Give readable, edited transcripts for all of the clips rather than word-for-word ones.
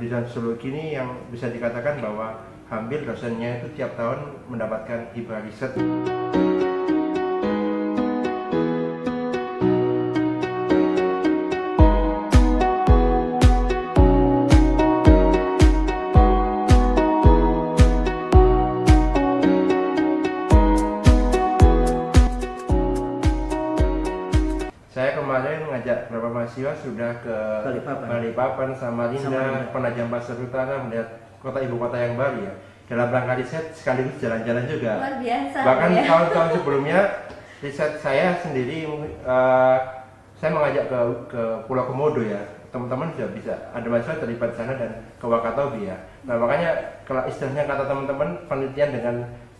jurusan sosiologi ini yang bisa dikatakan bahwa hampir dosennya itu tiap tahun mendapatkan hibah riset. Saya kemarin ngajak beberapa mahasiswa sudah ke Balikpapan, Samarinda, Penajam Pasir Utara, melihat kota ibu kota yang baru ya. Dalam rangka riset sekaligus jalan-jalan juga. Luar biasa. Bahkan ya. tahun-tahun sebelumnya riset saya sendiri, saya mengajak ke Pulau Komodo ya. Teman-teman sudah bisa, ada mahasiswa terlibat di sana dan ke Wakatobi ya. Nah makanya kalau istilahnya kata teman-teman penelitian dengan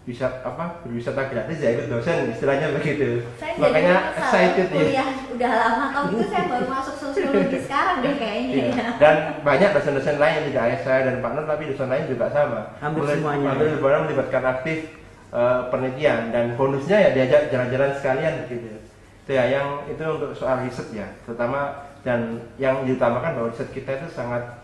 berwisata gratis ya itu dosen istilahnya begitu. Saya Makanya excited ya. Udah lama kalau itu saya baru masuk sosiologi sekarang deh kayaknya. Iya. Ya. Dan banyak dosen-dosen lain, tidak hanya saya dan Pak Nur, tapi dosen lain juga sama. Hampir semuanya. Hampir semuanya melibatkan aktif penelitian dan bonusnya ya diajak jalan-jalan sekalian gitu. Itu ya yang itu untuk soal riset ya, terutama dan yang diutamakan bahwa riset kita itu sangat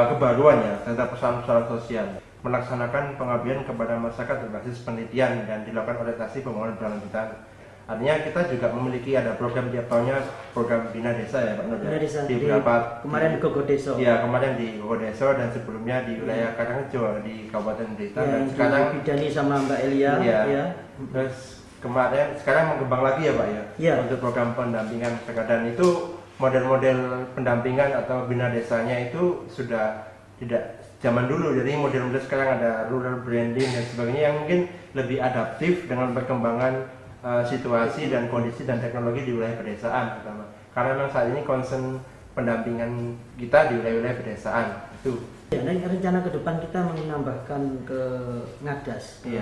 kebaruan ya tentang persoalan-persoalan sosial. Melaksanakan pengabdian kepada masyarakat berbasis penelitian dan dilakukan orientasi pembangunan berkelanjutan. Artinya kita juga memiliki ada program tiap tahunnya, program Bina Desa ya Pak Nur. Bina Desa di beberapa kemarin di Gogodeso. Iya, kemarin di Gogodeso dan sebelumnya di wilayah Karangrejo di Kabupaten Blitar Ya, dan sekarang Bidani sama Mbak Elia ya. Terus kemarin sekarang mengembang lagi ya Pak ya. Ya. Untuk program pendampingan dan itu model-model pendampingan atau bina desanya itu sudah tidak zaman dulu, jadi model-model sekarang ada rural branding dan sebagainya yang mungkin lebih adaptif dengan perkembangan situasi dan kondisi dan teknologi di wilayah pedesaan pertama. Karena memang saat ini concern pendampingan kita di wilayah-wilayah pedesaan itu. Ya, dan rencana ke depan kita menambahkan ke Ngadas, ke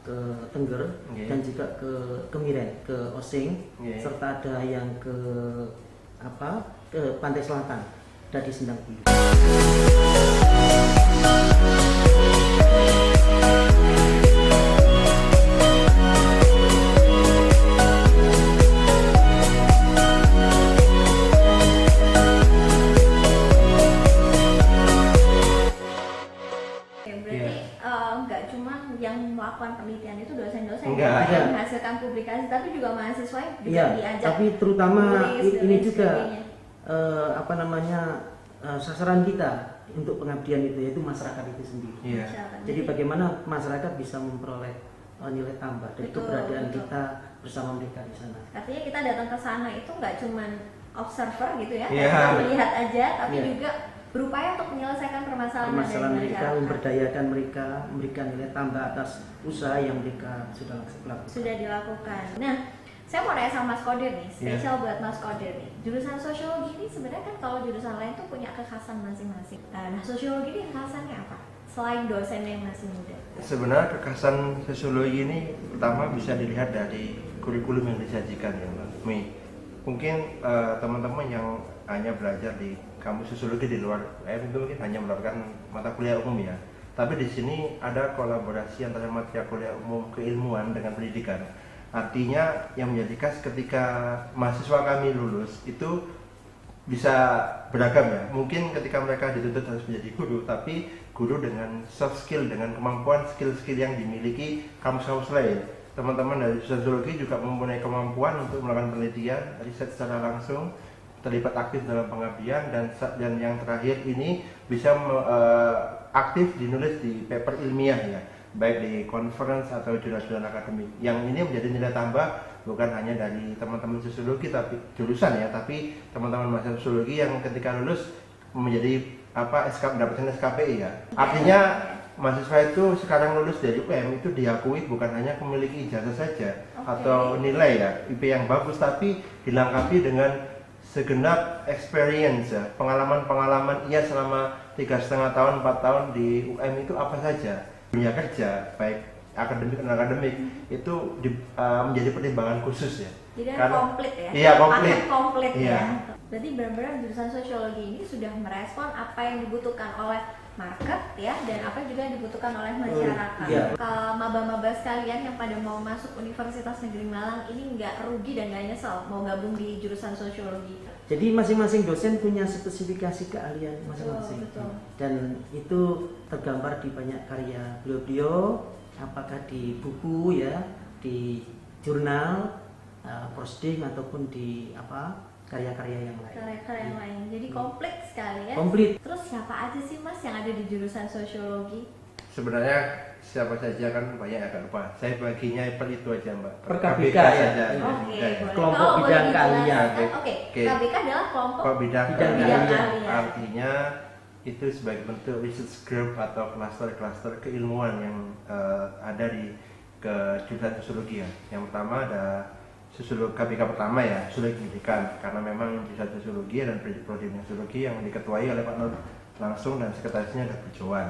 ke Tengger, dan juga ke Kemiren, ke Osing, serta ada yang ke Pantai Selatan. Dari Sendang Biru. Nggak cuma yang melakukan penelitian itu dosen-dosen yang menghasilkan publikasi, tapi juga mahasiswa yang juga ya, diajak. tapi terutama ini juga sebagainya. Sasaran kita untuk pengabdian itu yaitu masyarakat itu sendiri. Iya. Jadi bagaimana masyarakat bisa memperoleh nilai tambah dari keberadaan kita bersama mereka di sana. Artinya kita datang ke sana itu nggak cuma observer gitu ya, Yeah. melihat aja, tapi Yeah. juga berupaya untuk menyelesaikan permasalahan mereka, memberdayakan mereka, memberikan nilai tambah atas usaha yang mereka sudah lakukan. Sudah dilakukan. Nah, saya mau nanya sama Mas Kodir nih, spesial buat Mas Kodir nih. Jurusan sosiologi ini sebenarnya kan kalau jurusan lain tuh punya kekhasan masing-masing. Nah, sosiologi ini kekhasannya apa? Selain dosennya yang masih muda. Sebenarnya kekhasan sosiologi ini pertama bisa dilihat dari kurikulum yang disajikan ya Mbak Mi. Mungkin teman-teman yang hanya belajar di kampus sosiologi di luar itu mungkin hanya mendapatkan mata kuliah umum ya. Tapi di sini ada kolaborasi antara mata kuliah umum keilmuan dengan pendidikan. Artinya yang menjadi khas ketika mahasiswa kami lulus itu bisa beragam ya. Mungkin ketika mereka dituntut harus menjadi guru, tapi guru dengan soft skill, dengan kemampuan skill-skill yang dimiliki kampus-kampus lain. Teman-teman dari sosiologi juga mempunyai kemampuan untuk melakukan penelitian, riset secara langsung, terlibat aktif dalam pengabdian dan yang terakhir ini bisa aktif dinulis di paper ilmiah ya, baik di conference atau jurnal-jurnal akademik. Yang ini menjadi nilai tambah bukan hanya dari teman-teman sosiologi tapi jurusan ya, tapi teman-teman mahasiswa sosiologi yang ketika lulus menjadi mendapatkan SKPI ya. Artinya mahasiswa itu sekarang lulus dari UM itu diakui bukan hanya memiliki ijazah saja atau nilai ya, IP yang bagus, tapi dilengkapi dengan segenap experience ya, pengalaman-pengalaman ia selama 3,5 tahun, 4 tahun di UM itu apa saja. Dunia kerja, baik akademik dan akademik itu menjadi pertimbangan khusus ya. Jadi komplit ya? Iya, komplit iya. Ya. Berarti benar-benar jurusan sosiologi ini sudah merespon apa yang dibutuhkan oleh market ya, dan apa juga yang dibutuhkan oleh masyarakat. Kalau maba-maba sekalian yang pada mau masuk Universitas Negeri Malang ini nggak rugi dan nggak nyesel mau gabung di jurusan sosiologi. Jadi masing-masing dosen punya spesifikasi keahlian masing-masing. Dan itu tergambar di banyak karya beliau-beliau, apakah di buku ya, di jurnal, posting ataupun di karya-karya yang lain. Karya-karya yang lain. Jadi komplit sekali ya. Komplit. Terus siapa aja sih Mas yang ada di jurusan sosiologi? Sebenarnya siapa saja kan banyak agak lupa. Saya baginya per itu aja Mbak. Per KBK ya? saja. Oke, Ya. boleh. Kelompok Oh, bidang boleh keahlian. dijelaskan. Oke, KBK adalah kelompok Bidang Bidang keahlian. keahlian. Artinya itu sebagai bentuk research group atau klaster-klaster keilmuan yang ada di jurusan sosiologi ya. Yang pertama ada sosiologi KBK pertama ya, sosiologi pendidikan, karena memang jurusan sosiologi dan prodi sosiologi yang diketuai oleh Pak Nur langsung dan sekretarisnya ada Bu Joan.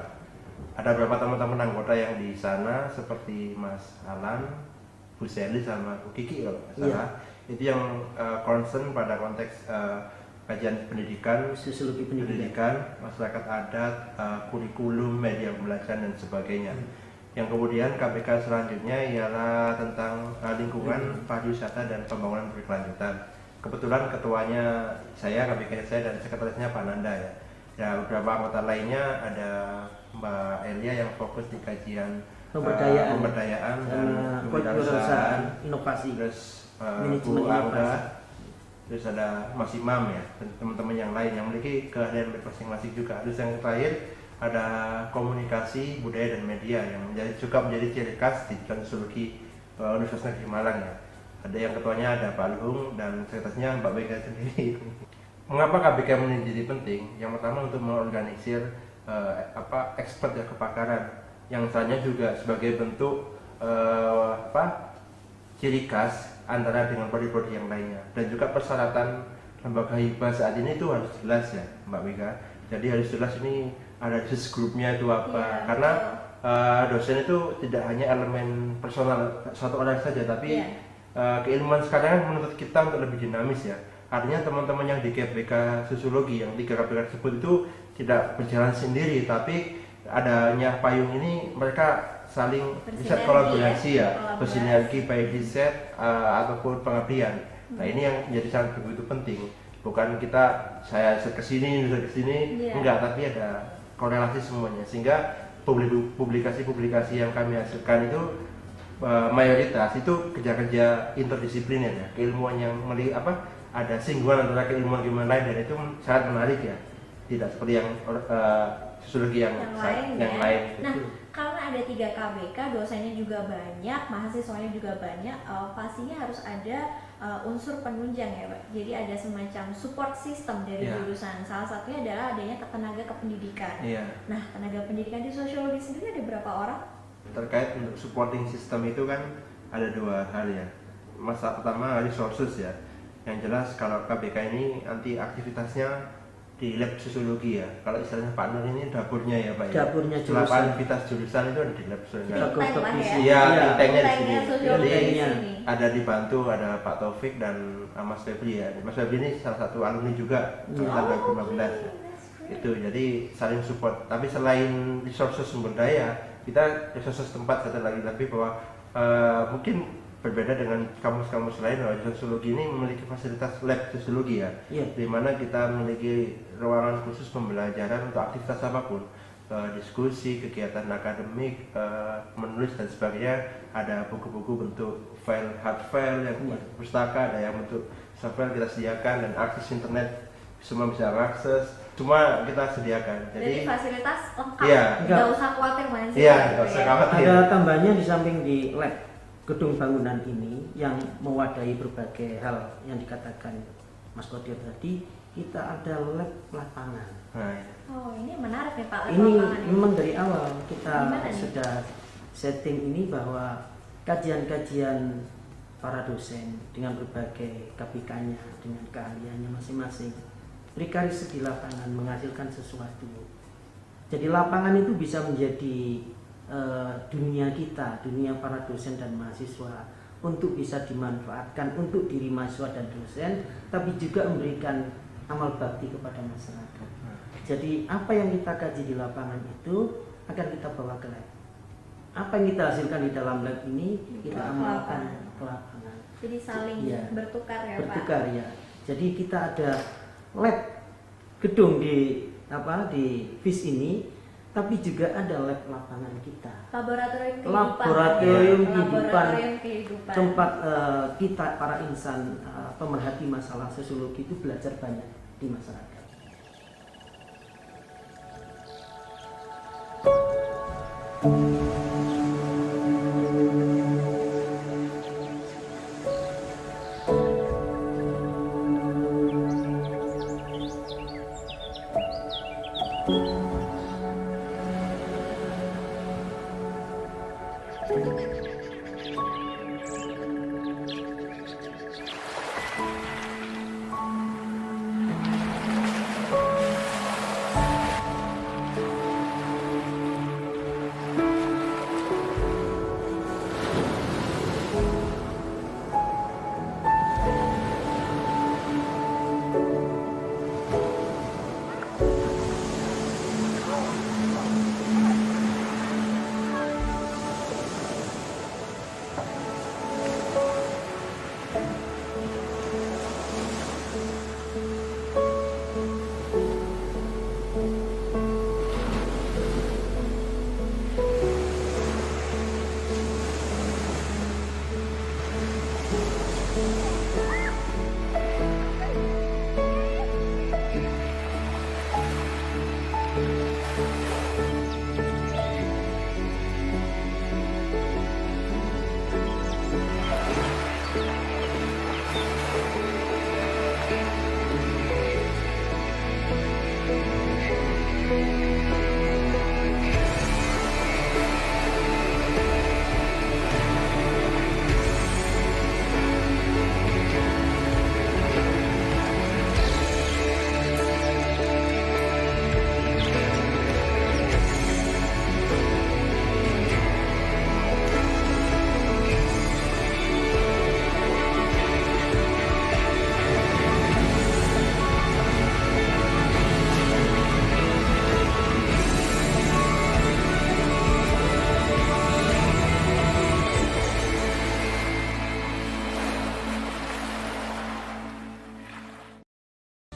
Ada beberapa teman-teman anggota yang di sana seperti Mas Alan, Bu Seli sama Bu Kiki kalau nggak salah. Itu yang concern pada konteks kajian pendidikan, Sosiologi pendidikan, masyarakat adat, kurikulum, media pembelajaran dan sebagainya. Yang kemudian KBK selanjutnya ialah tentang lingkungan, pariwisata dan pembangunan berkelanjutan. Kebetulan ketuanya saya, KBK saya dan sekretarisnya Pak Nanda ya. Ya beberapa anggota lainnya ada Mbak Elia yang fokus di kajian pemberdayaan dan kewirausahaan, inovasi, terus manajemen Bu Angga, inovasi. terus ada Mas Imam ya dan teman-teman yang lain yang memiliki keahlian masing-masing juga. Terus yang terakhir ada komunikasi budaya dan media yang juga menjadi ciri khas di jurusan sosiologi Universitas Negeri Malang ya. Ada yang ketuanya ada Pak Luhung dan sekretarisnya Mbak Bega sendiri. Mengapa KBK menjadi penting? Yang pertama untuk mengorganisir expert ya, kepakaran yang selanjutnya juga sebagai bentuk ciri khas antara dengan prodi-prodi yang lainnya, dan juga persyaratan lembaga hibah saat ini itu harus jelas ya Mbak Mega. Jadi harus jelas ini ada research groupnya itu apa, karena dosen itu tidak hanya elemen personal satu orang saja, tapi keilmuan sekarang menuntut kita untuk lebih dinamis ya. Artinya teman-teman yang di KBK Sosiologi yang 3 KBK tersebut itu tidak berjalan sendiri, tapi adanya payung ini mereka saling riset kolaborasi ya, bersinergi baik riset ataupun pengabdian. Nah ini yang menjadi sangat begitu penting. Bukan saya kesini, enggak, tapi ada korelasi semuanya, sehingga publikasi-publikasi yang kami hasilkan itu mayoritas itu kerja-kerja interdisipliner ya, keilmuan yang ada singgungan antara keilmuan lain, dan itu sangat menarik ya, tidak seperti yang sosiologi yang lain. Nah, karena ada 3 KBK, dosennya juga banyak, mahasiswanya juga banyak, pastinya harus ada unsur penunjang ya Pak. Jadi ada semacam support system dari jurusan. Salah satunya adalah adanya tenaga kependidikan. Nah, tenaga pendidikan di sosiologi sendiri ada berapa orang? Terkait untuk supporting system itu kan ada 2 hal ya. Masalah pertama resources ya. Yang jelas kalau KBK ini nanti aktivitasnya di lab sosiologi ya. Kalau istilahnya Pak Nur ini dapurnya ya Pak ya. Dapurnya jurusan. Aktivitas jurusan itu ada di lab sosiologi. Iya, intengnya di sini. Jadi ada dibantu ada Pak Taufik dan Mas Febri ya. Mas Febri ini salah satu alumni juga tahun 2015 ya. Itu jadi saling support. Tapi selain resources sumber daya, kita resources tempat satu lagi, tapi bahwa mungkin berbeda dengan kampus-kampus lain, bahwa sosiologi ini memiliki fasilitas lab sosiologi ya, di mana kita memiliki ruangan khusus pembelajaran untuk aktivitas apapun, diskusi, kegiatan akademik, menulis dan sebagainya. Ada buku-buku bentuk file, hard file yang pustaka, ada yang bentuk software kita sediakan, dan akses internet semua bisa akses, semua kita sediakan. Jadi fasilitas lengkap, nggak usah khawatir Mas. Nggak usah khawatir. Ada tambahnya di samping di lab gedung bangunan ini yang mewadahi berbagai hal yang dikatakan Mas Kodir tadi, kita ada lab lapangan. Oh, ini menarik nih Pak. Ini memang dari awal kita sudah setting ini bahwa kajian-kajian para dosen dengan berbagai KBK-nya, dengan keahliannya masing-masing, mereka riset di lapangan menghasilkan sesuatu. Jadi lapangan itu bisa menjadi dunia kita, dunia para dosen dan mahasiswa, untuk bisa dimanfaatkan untuk diri mahasiswa dan dosen, tapi juga memberikan amal bakti kepada masyarakat. Jadi apa yang kita kaji di lapangan itu akan kita bawa ke lab. Apa yang kita hasilkan di dalam lab ini kita amalkan ke lapangan. Jadi saling bertukar ya Bertukar Pak. ya. Jadi kita ada lab gedung di FIS ini, tapi juga ada lab lapangan kita. Laboratorium kehidupan. Tempat kita para insan pemerhati masalah sosiologi itu belajar banyak di masyarakat.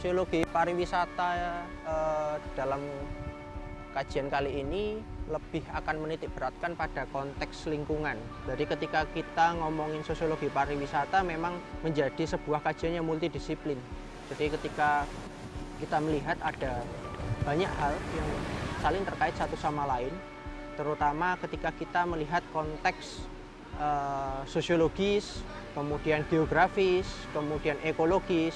Sosiologi pariwisata dalam kajian kali ini lebih akan menitik beratkan pada konteks lingkungan. Jadi ketika kita ngomongin sosiologi pariwisata memang menjadi sebuah kajian yang multidisiplin. Jadi ketika kita melihat ada banyak hal yang saling terkait satu sama lain, terutama ketika kita melihat konteks sosiologis, kemudian geografis, kemudian ekologis,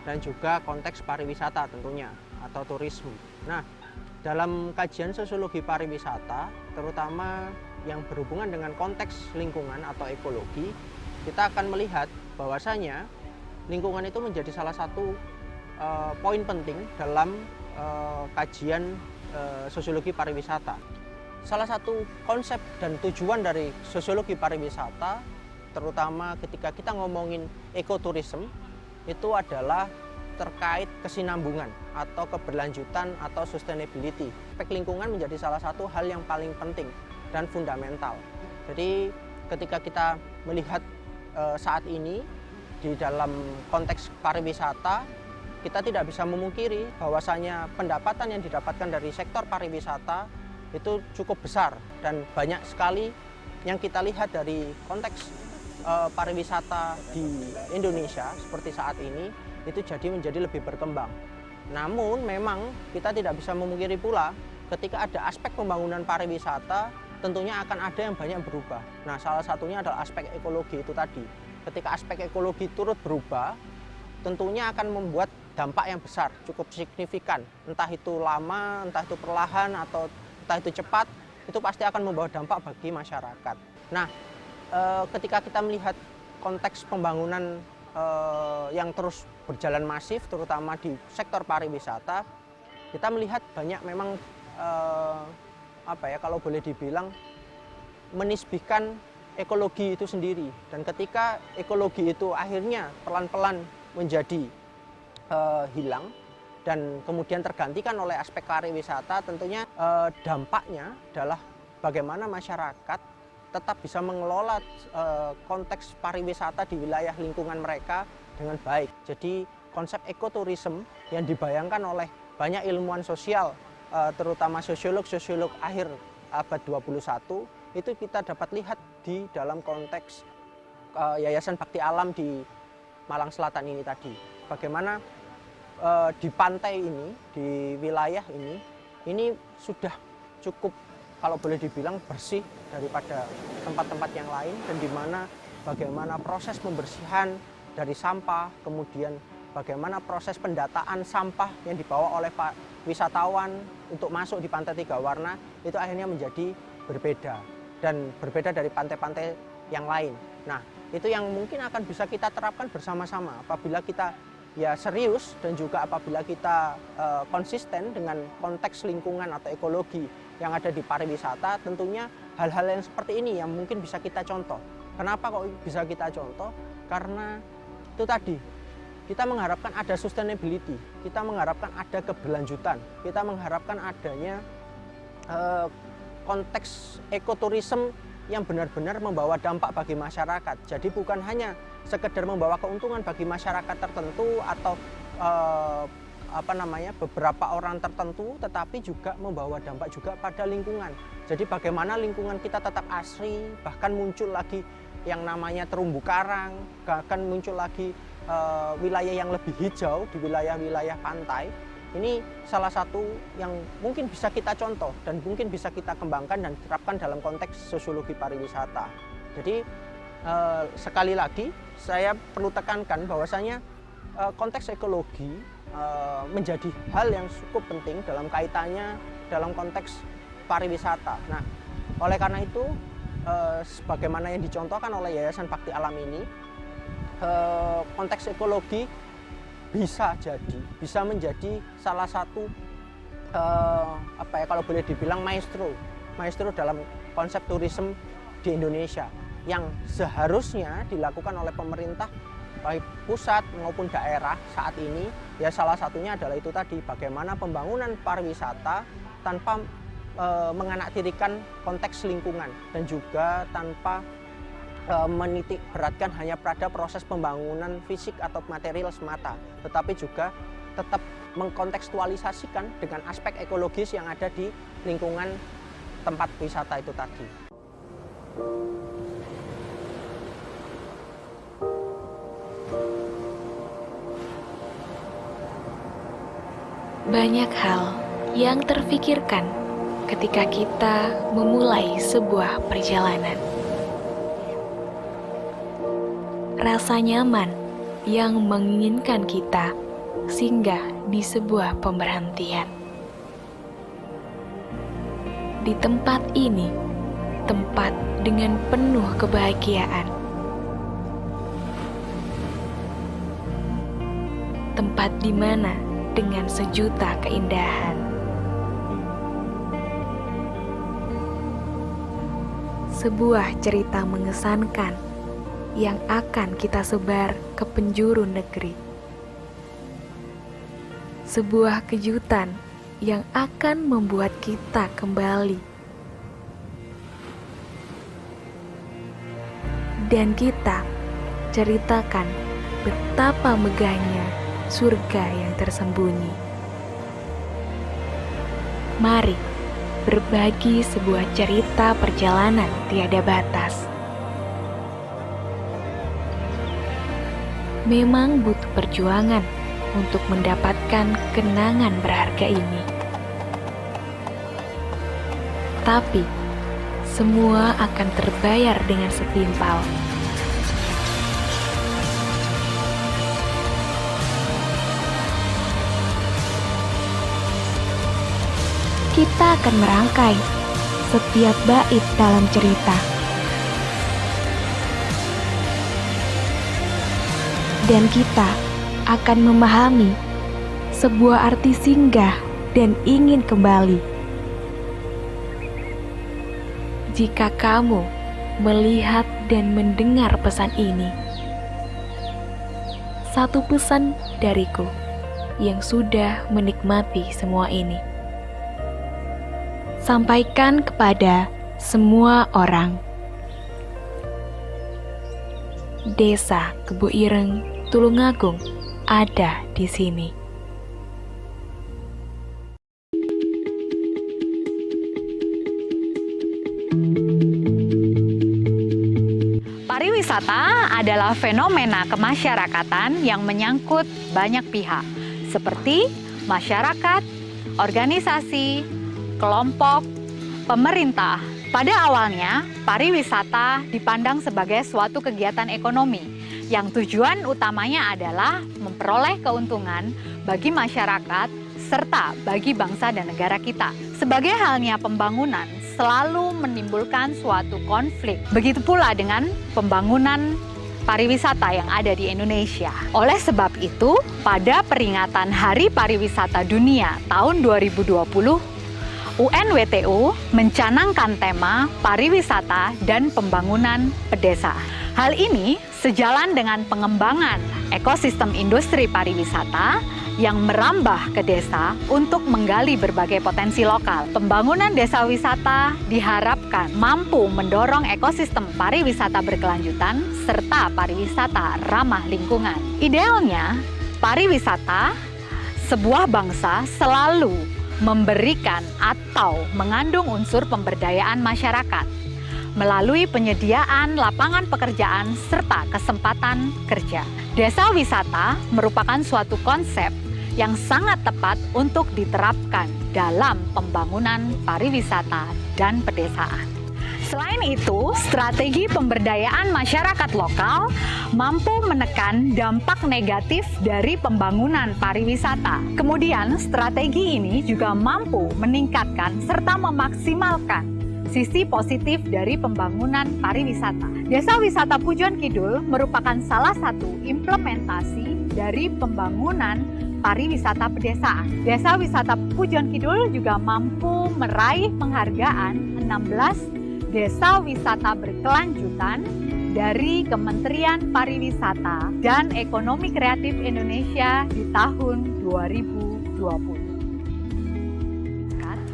dan juga konteks pariwisata tentunya, atau turisme. Nah, dalam kajian sosiologi pariwisata, terutama yang berhubungan dengan konteks lingkungan atau ekologi, kita akan melihat bahwasanya lingkungan itu menjadi salah satu poin penting dalam kajian sosiologi pariwisata. Salah satu konsep dan tujuan dari sosiologi pariwisata, terutama ketika kita ngomongin ekoturism, itu adalah terkait kesinambungan atau keberlanjutan atau sustainability. Aspek lingkungan menjadi salah satu hal yang paling penting dan fundamental. Jadi ketika kita melihat saat ini di dalam konteks pariwisata, kita tidak bisa memungkiri bahwasanya pendapatan yang didapatkan dari sektor pariwisata itu cukup besar, dan banyak sekali yang kita lihat dari konteks pariwisata di Indonesia seperti saat ini itu menjadi lebih berkembang. Namun memang kita tidak bisa memungkiri pula ketika ada aspek pembangunan pariwisata tentunya akan ada yang banyak berubah. Nah, salah satunya adalah aspek ekologi itu tadi. Ketika aspek ekologi turut berubah, tentunya akan membuat dampak yang besar, cukup signifikan. Entah itu lama, entah itu perlahan, atau entah itu cepat, itu pasti akan membawa dampak bagi masyarakat. Nah, ketika kita melihat konteks pembangunan yang terus berjalan masif, terutama di sektor pariwisata, kita melihat banyak memang kalau boleh dibilang menisbihkan ekologi itu sendiri. Dan ketika ekologi itu akhirnya pelan-pelan menjadi hilang dan kemudian tergantikan oleh aspek pariwisata, tentunya dampaknya adalah bagaimana masyarakat tetap bisa mengelola konteks pariwisata di wilayah lingkungan mereka dengan baik. Jadi konsep ekoturism yang dibayangkan oleh banyak ilmuwan sosial, terutama sosiolog akhir abad 21, itu kita dapat lihat di dalam konteks Yayasan Bakti Alam di Malang Selatan ini tadi. Bagaimana di pantai ini, di wilayah ini sudah cukup, kalau boleh dibilang, bersih daripada tempat-tempat yang lain, dan di mana bagaimana proses pembersihan dari sampah, kemudian bagaimana proses pendataan sampah yang dibawa oleh wisatawan untuk masuk di Pantai Tiga Warna itu akhirnya menjadi berbeda, dan berbeda dari pantai-pantai yang lain. Nah, itu yang mungkin akan bisa kita terapkan bersama-sama apabila kita serius, dan juga apabila kita konsisten dengan konteks lingkungan atau ekologi yang ada di pariwisata. Tentunya hal-hal yang seperti ini yang mungkin bisa kita contoh. Kenapa kok bisa kita contoh? Karena itu tadi, kita mengharapkan ada sustainability, kita mengharapkan ada keberlanjutan, kita mengharapkan adanya konteks ekoturism yang benar-benar membawa dampak bagi masyarakat. Jadi bukan hanya sekedar membawa keuntungan bagi masyarakat tertentu atau beberapa orang tertentu, tetapi juga membawa dampak juga pada lingkungan. Jadi bagaimana lingkungan kita tetap asri, bahkan muncul lagi yang namanya terumbu karang, bahkan muncul lagi wilayah yang lebih hijau di wilayah-wilayah pantai. Ini salah satu yang mungkin bisa kita contoh dan mungkin bisa kita kembangkan dan terapkan dalam konteks sosiologi pariwisata. Jadi sekali lagi saya perlu tekankan bahwasanya konteks ekologi menjadi hal yang cukup penting dalam kaitannya dalam konteks pariwisata. Nah, oleh karena itu sebagaimana yang dicontohkan oleh Yayasan Bakti Alam ini, konteks ekologi bisa menjadi salah satu kalau boleh dibilang maestro dalam konsep turisme di Indonesia, yang seharusnya dilakukan oleh pemerintah baik pusat maupun daerah saat ini. Ya salah satunya adalah itu tadi, bagaimana pembangunan pariwisata tanpa menganaktirikan konteks lingkungan, dan juga tanpa menitik beratkan hanya pada proses pembangunan fisik atau material semata, tetapi juga tetap mengkontekstualisasikan dengan aspek ekologis yang ada di lingkungan tempat wisata itu tadi. Banyak hal yang terfikirkan ketika kita memulai sebuah perjalanan. Rasa nyaman yang menginginkan kita singgah di sebuah pemberhentian. Di tempat ini, tempat dengan penuh kebahagiaan. Tempat di mana dengan sejuta keindahan. Sebuah cerita mengesankan yang akan kita sebar ke penjuru negeri. Sebuah kejutan yang akan membuat kita kembali. Dan kita ceritakan betapa megahnya surga yang tersembunyi. Mari berbagi sebuah cerita perjalanan tiada batas. Memang butuh perjuangan untuk mendapatkan kenangan berharga ini. Tapi semua akan terbayar dengan setimpal. Kita akan merangkai setiap bait dalam cerita. Dan kita akan memahami sebuah arti singgah dan ingin kembali. Jika kamu melihat dan mendengar pesan ini, satu pesan dariku yang sudah menikmati semua ini. Sampaikan kepada semua orang. Desa Kebo Ireng, Tulungagung, ada di sini. Pariwisata adalah fenomena kemasyarakatan yang menyangkut banyak pihak, seperti masyarakat, organisasi, kelompok, pemerintah. Pada awalnya, pariwisata dipandang sebagai suatu kegiatan ekonomi yang tujuan utamanya adalah memperoleh keuntungan bagi masyarakat serta bagi bangsa dan negara kita. Sebagai halnya pembangunan selalu menimbulkan suatu konflik. Begitu pula dengan pembangunan pariwisata yang ada di Indonesia. Oleh sebab itu, pada peringatan Hari Pariwisata Dunia tahun 2020, UNWTO mencanangkan tema pariwisata dan pembangunan pedesaan. Hal ini sejalan dengan pengembangan ekosistem industri pariwisata yang merambah ke desa untuk menggali berbagai potensi lokal. Pembangunan desa wisata diharapkan mampu mendorong ekosistem pariwisata berkelanjutan serta pariwisata ramah lingkungan. Idealnya, pariwisata sebuah bangsa selalu memberikan atau mengandung unsur pemberdayaan masyarakat melalui penyediaan lapangan pekerjaan serta kesempatan kerja. Desa wisata merupakan suatu konsep yang sangat tepat untuk diterapkan dalam pembangunan pariwisata dan pedesaan. Selain itu, strategi pemberdayaan masyarakat lokal mampu menekan dampak negatif dari pembangunan pariwisata. Kemudian, strategi ini juga mampu meningkatkan serta memaksimalkan sisi positif dari pembangunan pariwisata. Desa Wisata Pujon Kidul merupakan salah satu implementasi dari pembangunan pariwisata pedesaan. Desa Wisata Pujon Kidul juga mampu meraih penghargaan 16 Desa Wisata Berkelanjutan dari Kementerian Pariwisata dan Ekonomi Kreatif Indonesia di tahun 2020.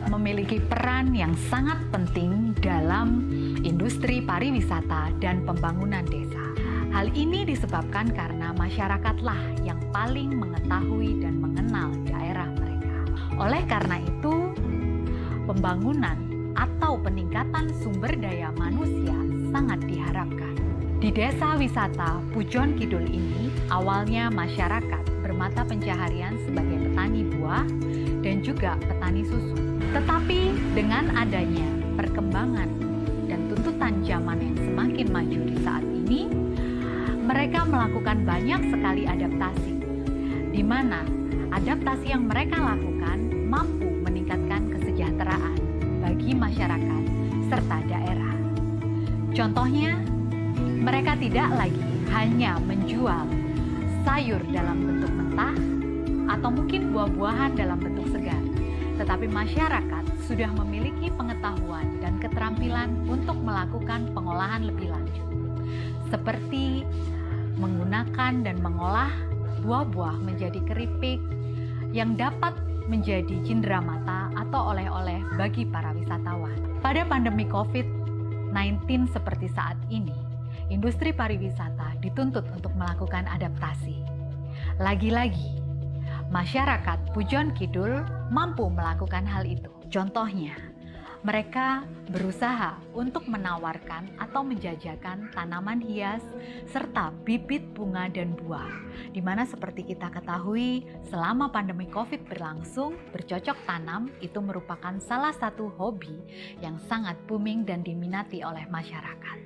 Memiliki peran yang sangat penting dalam industri pariwisata dan pembangunan desa. Hal ini disebabkan karena masyarakatlah yang paling mengetahui dan mengenal daerah mereka. Oleh karena itu, pembangunan atau peningkatan sumber daya manusia sangat diharapkan. Di desa wisata Pujon Kidul ini, awalnya masyarakat bermata pencaharian sebagai petani buah dan juga petani susu. Tetapi dengan adanya perkembangan dan tuntutan zaman yang semakin maju di saat ini, mereka melakukan banyak sekali adaptasi, di mana adaptasi yang mereka lakukan mampu meningkatkan kesejahteraan bagi masyarakat serta daerah. Contohnya, mereka tidak lagi hanya menjual sayur dalam bentuk mentah atau mungkin buah-buahan dalam bentuk segar, tetapi masyarakat sudah memiliki pengetahuan dan keterampilan untuk melakukan pengolahan lebih lanjut, seperti menggunakan dan mengolah buah-buah menjadi keripik yang dapat menjadi cindera mata atau oleh-oleh bagi para wisatawan. Pada pandemi COVID-19 seperti saat ini, industri pariwisata dituntut untuk melakukan adaptasi. Lagi-lagi, masyarakat Pujon Kidul mampu melakukan hal itu. Contohnya, mereka berusaha untuk menawarkan atau menjajakan tanaman hias serta bibit bunga dan buah, di mana seperti kita ketahui selama pandemi COVID berlangsung, bercocok tanam itu merupakan salah satu hobi yang sangat booming dan diminati oleh masyarakat.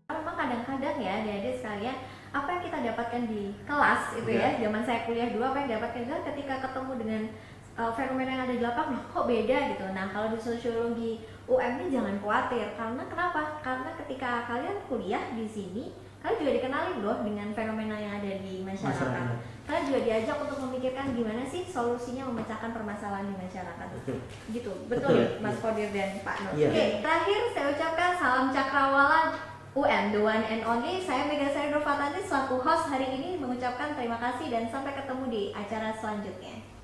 Memang kadang-kadang ya adik-adik sekalian, apa yang kita dapatkan di kelas itu ya, zaman saya kuliah dulu, apa yang dapatkan ketika ketemu dengan fenomena yang ada di lapangan, kok beda gitu. Nah, kalau di sosiologi UM ini jangan khawatir, karena kenapa? Karena ketika kalian kuliah di sini, kalian juga dikenalin loh dengan fenomena yang ada di masyarakat. Kalian juga diajak untuk memikirkan gimana sih solusinya memecahkan permasalahan di masyarakat. Gitu, betul ya, Mas Kodir dan Pak Nur. Oke, terakhir saya ucapkan salam cakrawala UM, the one and only. Saya Mega Sari Nurfatani selaku host hari ini mengucapkan terima kasih dan sampai ketemu di acara selanjutnya.